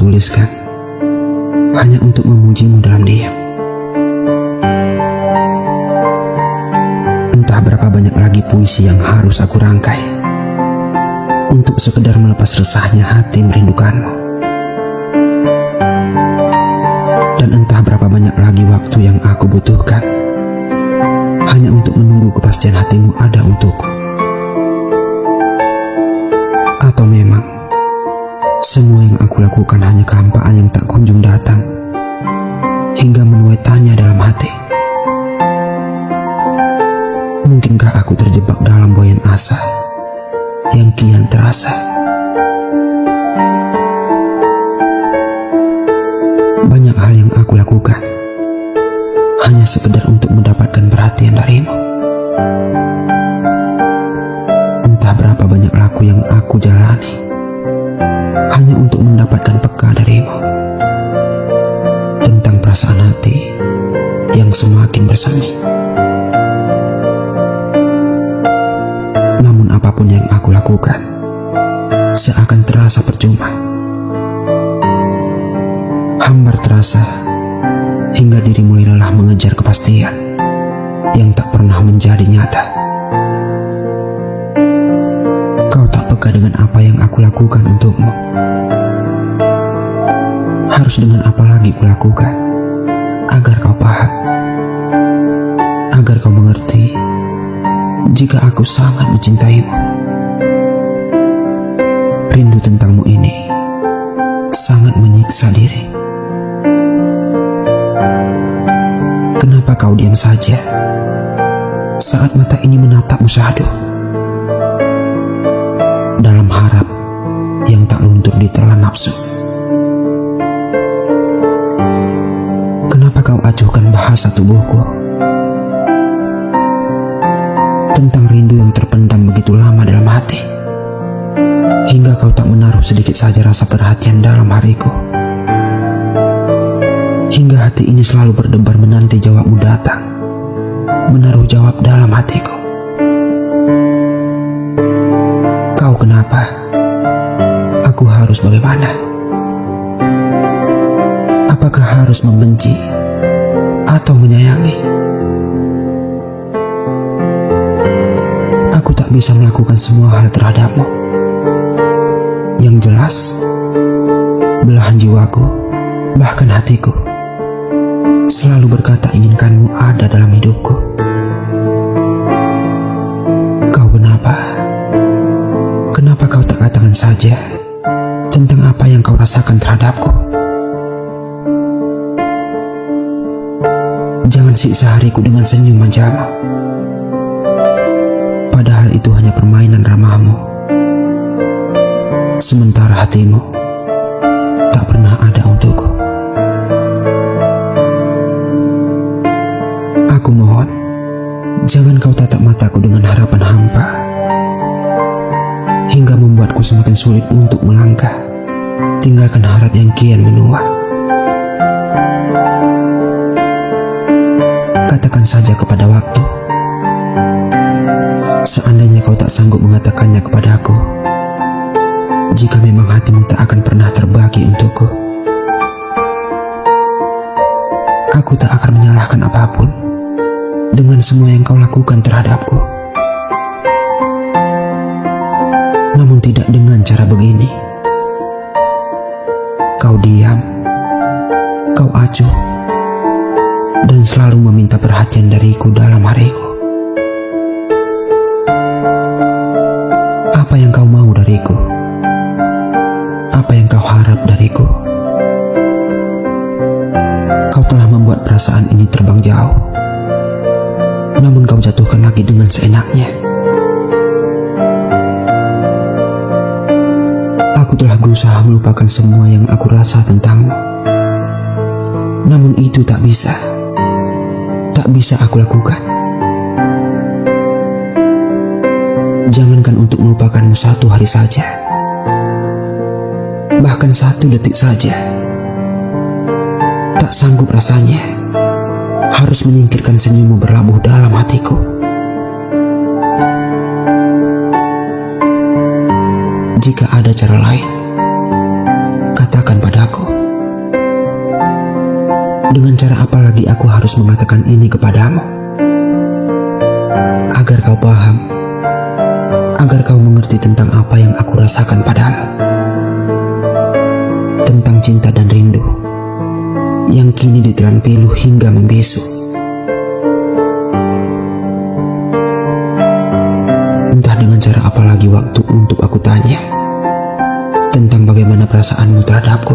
tuliskan hanya untuk memujimu dalam diam. Entah berapa banyak lagi puisi yang harus aku rangkai untuk sekedar melepas resahnya hati merindukanmu. Dan entah berapa banyak lagi waktu yang aku butuhkan hanya untuk menunggu kepastian hatimu ada untukku. Atau memang semua yang aku lakukan hanya kehampaan yang tak kunjung datang hingga menuai tanya dalam hati. Mungkinkah aku terjebak dalam buayan asa yang kian terasa? Banyak hal yang aku lakukan hanya sekedar untuk mendapatkan perhatian darimu. Entah berapa banyak laku yang aku jalani hanya untuk mendapatkan peka darimu tentang perasaan hati yang semakin bersemi. Namun apapun yang aku lakukan seakan terasa percuma. Hambar terasa hingga diri mulai lelah mengejar kepastian yang tak pernah menjadi nyata. Kau tak peka dengan apa yang aku lakukan untukmu. Harus dengan apa lagi kulakukan agar kau paham, agar kau mengerti jika aku sangat mencintaimu. Rindu tentangmu ini sangat menyiksa diri. Kenapa kau diam saja saat mata ini menatapmu syahdu, dalam harap yang tak luntur ditelan nafsu? Kenapa kau acuhkan bahasa tubuhku tentang rindu yang terpendam begitu lama dalam hati, hingga kau tak menaruh sedikit saja rasa perhatian dalam hariku? Hingga hati ini selalu berdebar menanti jawabmu datang, menaruh jawab dalam hatiku. Kau kenapa? Aku harus bagaimana? Apakah harus membenci atau menyayangi? Aku tak bisa melakukan semua hal terhadapmu. Yang jelas, belahan jiwaku, bahkan hatiku, selalu berkata inginkanmu ada dalam hidupku. Kau kenapa? Kenapa kau tak katakan saja tentang apa yang kau rasakan terhadapku? Jangan siksa hariku dengan senyum manjamu, padahal itu hanya permainan ramahmu. Sementara hatimu tak pernah ada untukku. Aku mohon, jangan kau tatap mataku dengan harapan hampa, hingga membuatku semakin sulit untuk melangkah, tinggalkan harap yang kian menua. Katakan saja kepada waktu, seandainya kau tak sanggup mengatakannya kepadaku, jika memang hatimu tak akan pernah terbagi untukku. Aku tak akan menyalahkan apapun dengan semua yang kau lakukan terhadapku. Namun tidak dengan cara begini. Kau diam, kau acuh, dan selalu meminta perhatian dariku dalam hariku. Apa yang kau mau dariku? Apa yang kau harap dariku? Kau telah membuat perasaan ini terbang jauh, namun kau jatuhkan lagi dengan seenaknya. Aku telah berusaha melupakan semua yang aku rasa tentangmu, namun itu tak bisa aku lakukan. Jangankan untuk melupakanmu satu hari saja, bahkan satu detik saja, tak sanggup rasanya harus menyingkirkan senyummu berlabuh dalam hatiku. Jika ada cara lain, katakan padaku. aku. Dengan cara apa lagi aku harus mengatakan ini kepadamu? Agar kau paham, agar kau mengerti tentang apa yang aku rasakan padamu. Tentang cinta dan rindu yang kini ditelan pilu hingga membisu. Entah dengan cara apa lagi waktu untuk aku tanya tentang bagaimana perasaanmu terhadapku.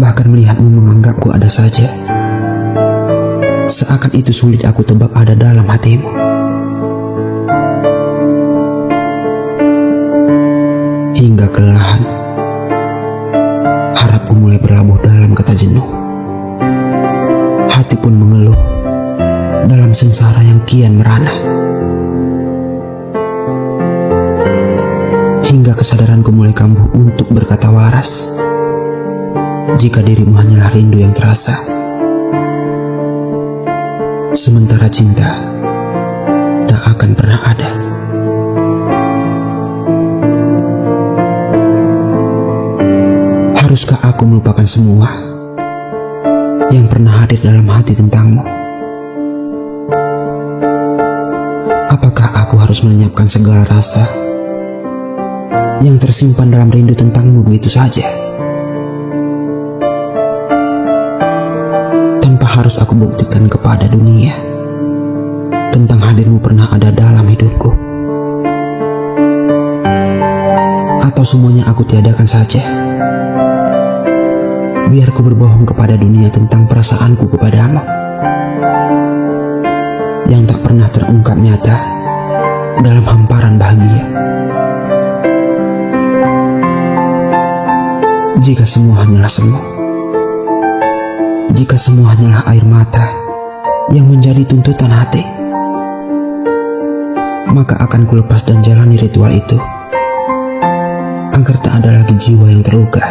Bahkan melihatmu menganggapku ada saja, seakan itu sulit aku tebak ada dalam hatimu. Hingga kelelahan, harapku mulai berlabuh dalam kata jenuh. Hati pun mengeluh dalam sengsara yang kian merana. Hingga kesadaranku mulai kambuh untuk berkata waras, jika dirimu hanyalah rindu yang terasa. Sementara cinta tak akan pernah ada. Haruskah aku melupakan semua yang pernah hadir dalam hati tentangmu? Apakah aku harus melenyapkan segala rasa yang tersimpan dalam rindu tentangmu begitu saja, tanpa harus aku buktikan kepada dunia tentang hadirmu pernah ada dalam hidupku? Atau semuanya aku tiadakan saja, biar ku berbohong kepada dunia tentang perasaanku kepadamu yang tak pernah terungkap nyata dalam hamparan bahagia. Jika semua hanyalah semu, jika semua hanyalah air mata yang menjadi tuntutan hati, maka akan ku lepas dan jalani ritual itu, agar tak ada lagi jiwa yang terluka.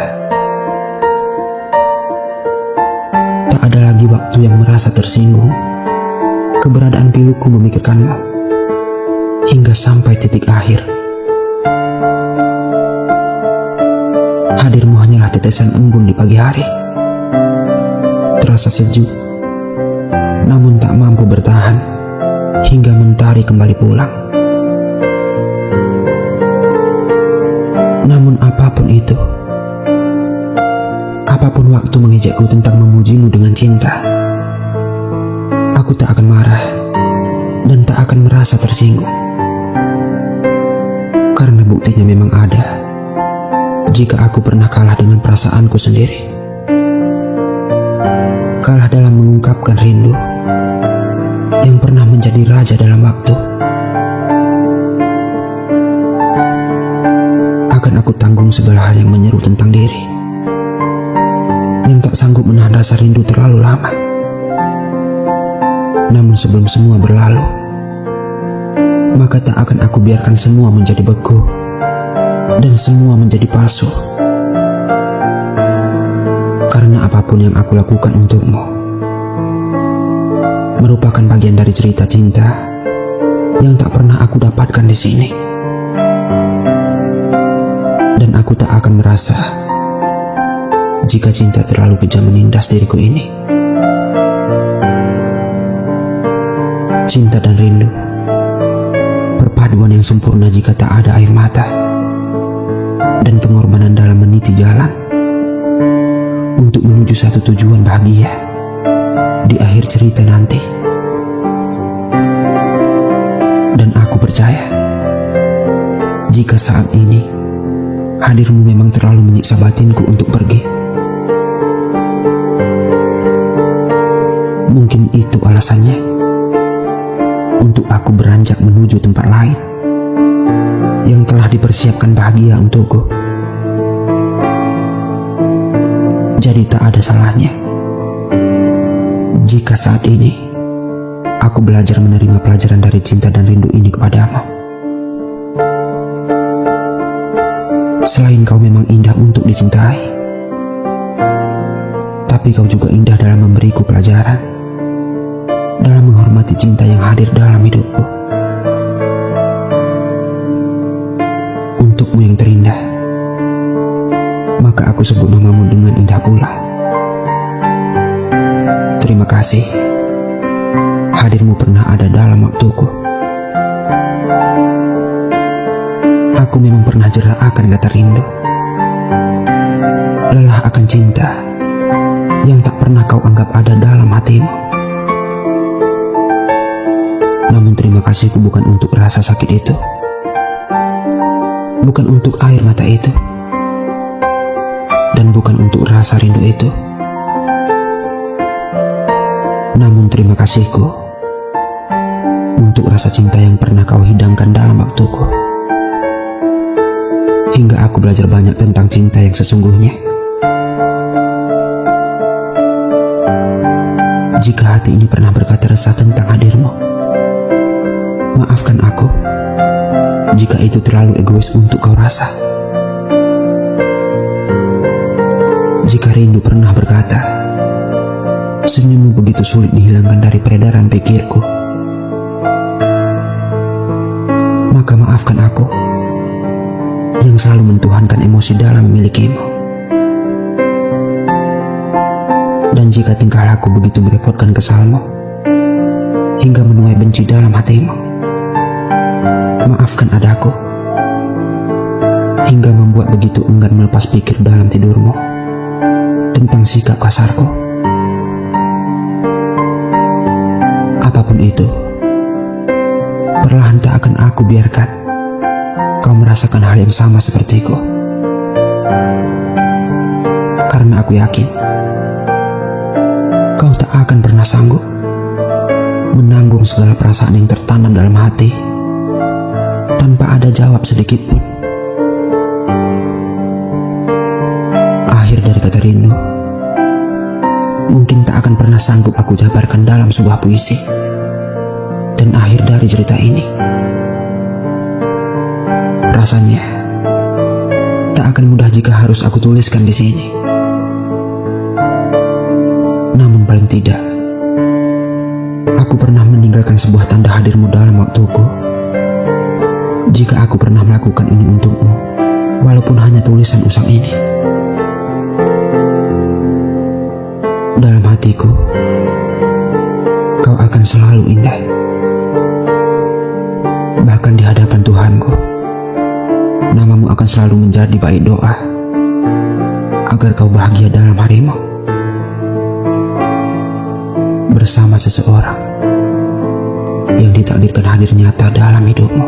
Tak ada lagi waktu yang merasa tersinggung keberadaan piluku memikirkanmu hingga sampai titik akhir. Hadirmu hanyalah tetesan embun di pagi hari, terasa sejuk, namun tak mampu bertahan hingga mentari kembali pulang. Namun apapun itu, apapun waktu mengejakku tentang memujimu dengan cinta, aku tak akan marah dan tak akan merasa tersinggung. Karena buktinya memang ada jika aku pernah kalah dengan perasaanku sendiri. Kalah dalam mengungkapkan rindu yang pernah menjadi raja dalam waktu. Akan aku tanggung segala hal yang menyeru tentang diri, yang tak sanggup menahan rasa rindu terlalu lama. Namun sebelum semua berlalu, maka tak akan aku biarkan semua menjadi beku dan semua menjadi palsu. Karena apapun yang aku lakukan untukmu merupakan bagian dari cerita cinta yang tak pernah aku dapatkan di sini. Dan aku tak akan merasa jika cinta terlalu kejam menindas diriku ini. Cinta dan rindu, perpaduan yang sempurna jika tak ada air mata dan pengorbanan dalam meniti jalan untuk menuju satu tujuan bahagia di akhir cerita nanti. Dan aku percaya jika saat ini hadirmu memang terlalu menyiksa batinku untuk pergi. Mungkin itu alasannya untuk aku beranjak menuju tempat lain yang telah dipersiapkan bahagia untukku. Jadi tak ada salahnya jika saat ini aku belajar menerima pelajaran dari cinta dan rindu ini kepadamu. Selain kau memang indah untuk dicintai, tapi kau juga indah dalam memberiku pelajaran, dalam menghormati cinta yang hadir dalam hidupku. Untukmu yang terindah, maka aku sebut namamu dengan indah pula. Terima kasih, hadirmu pernah ada dalam waktuku. Aku memang pernah jera akan kata rindu, lelah akan cinta yang tak pernah kau anggap ada dalam hatimu. Namun terima kasihku bukan untuk rasa sakit itu, bukan untuk air mata itu, dan bukan untuk rasa rindu itu. Namun terima kasihku untuk rasa cinta yang pernah kau hidangkan dalam waktuku, hingga aku belajar banyak tentang cinta yang sesungguhnya. Jika hati ini pernah berkata resah tentang hadirmu, maafkan aku jika itu terlalu egois untuk kau rasa. Jika rindu pernah berkata, senyummu begitu sulit dihilangkan dari peredaran pikirku, maka maafkan aku yang selalu mentuhankan emosi dalam memilikimu. Dan jika tingkah laku begitu merepotkan kesalmu hingga menuai benci dalam hatimu, maafkan adaku hingga membuat begitu enggan melepas pikir dalam tidurmu tentang sikap kasarku. Apapun itu, perlahan tak akan aku biarkan kau merasakan hal yang sama sepertiku. Karena aku yakin kau tak akan pernah sanggup menanggung segala perasaan yang tertanam dalam hati tanpa ada jawab sedikit pun. Akhir dari kata rindu mungkin tak akan pernah sanggup aku jabarkan dalam sebuah puisi. Dan akhir dari cerita ini rasanya tak akan mudah jika harus aku tuliskan di sini. Namun paling tidak, aku pernah meninggalkan sebuah tanda hadirmu dalam waktuku. Jika aku pernah melakukan ini untukmu, walaupun hanya tulisan usang ini. Dalam hatiku, kau akan selalu indah. Bahkan di hadapan Tuhanku, namamu akan selalu menjadi baik doa agar kau bahagia dalam harimu bersama seseorang yang ditakdirkan hadir nyata dalam hidupmu.